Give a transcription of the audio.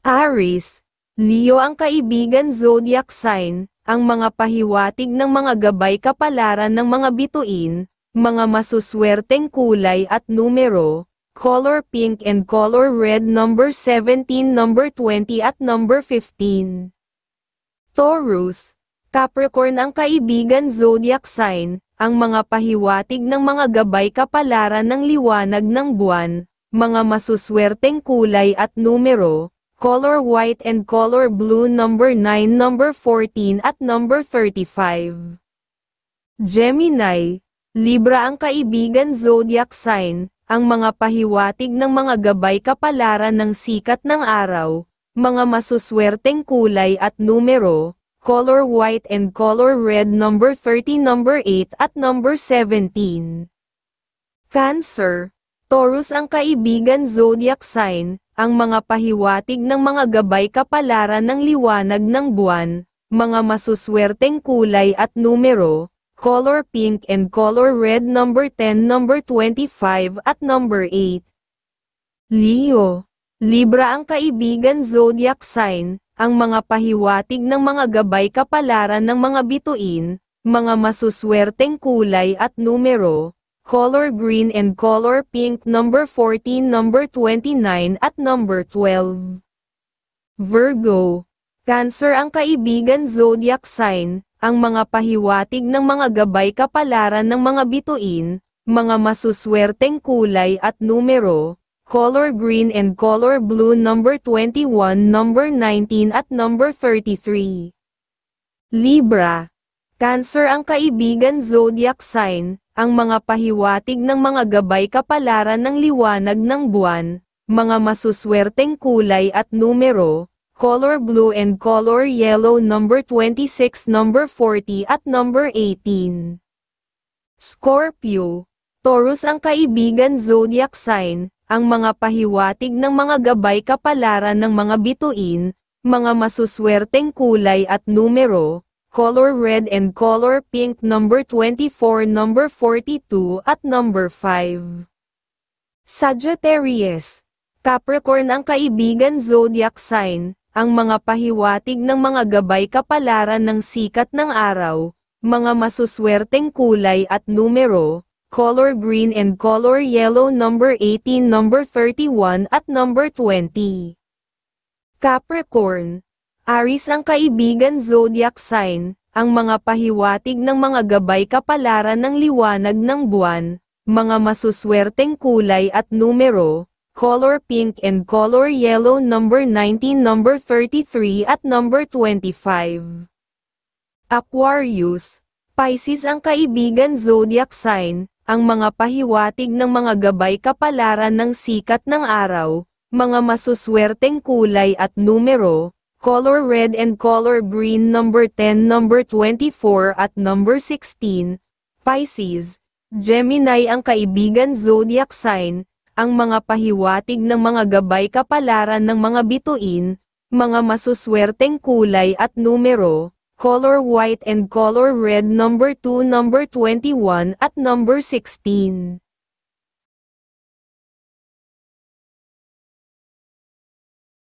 Aries, Leo ang kaibigan zodiac sign, ang mga pahiwatig ng mga gabay kapalaran ng mga bituin, mga masuswerteng kulay at numero, color pink and color red number 17, number 20 at number 15. Taurus, Capricorn ang kaibigan zodiac sign, ang mga pahiwatig ng mga gabay kapalaran ng liwanag ng buwan, mga masuswerteng kulay at numero, color white and color blue number 9, number 14 at number 35. Gemini, Libra ang kaibigan zodiac sign, ang mga pahiwatig ng mga gabay kapalaran ng sikat ng araw, mga masuswerteng kulay at numero, color white and color red number 30, number 8 at number 17. Cancer, Taurus ang kaibigan zodiac sign, ang mga pahiwatig ng mga gabay kapalaran ng liwanag ng buwan, mga masuswerteng kulay at numero, color pink and color red number 10, number 25 at number 8. Leo, Libra ang kaibigan zodiac sign, ang mga pahiwatig ng mga gabay kapalaran ng mga bituin, mga masuswerteng kulay at numero, color green and color pink number 14, number 29 at number 12. Virgo, Cancer ang kaibigan zodiac sign, ang mga pahiwatig ng mga gabay kapalaran ng mga bituin, mga masuswerteng kulay at numero, color green and color blue number 21, number 19 at number 33. Libra, Cancer ang kaibigan zodiac sign, ang mga pahiwatig ng mga gabay kapalaran ng liwanag ng buwan, mga masuswerteng kulay at numero, color blue and color yellow number 26, number 40 at number 18. Scorpio, Taurus ang kaibigan zodiac sign, ang mga pahiwatig ng mga gabay kapalaran ng mga bituin, mga masuswerteng kulay at numero, color red and color pink number 24, number 42 at number 5. Sagittarius, Capricorn ang kaibigan zodiac sign, ang mga pahiwatig ng mga gabay kapalaran ng sikat ng araw, mga masuswerteng kulay at numero, color green and color yellow number 18, number 31 at number 20. Capricorn, Aries ang kaibigan zodiac sign, ang mga pahiwatig ng mga gabay kapalaran ng liwanag ng buwan, mga masuswerteng kulay at numero, color pink and color yellow number 19, number 33 at number 25. Aquarius, Pisces ang kaibigan zodiac sign, ang mga pahiwatig ng mga gabay kapalaran ng sikat ng araw, mga masuswerteng kulay at numero, color red and color green number 10, number 24 at number 16. Pisces, Gemini ang kaibigan zodiac sign, ang mga pahiwatig ng mga gabay kapalaran ng mga bituin, mga masuswerteng kulay at numero, color white and color red number 2, number 21 at number 16.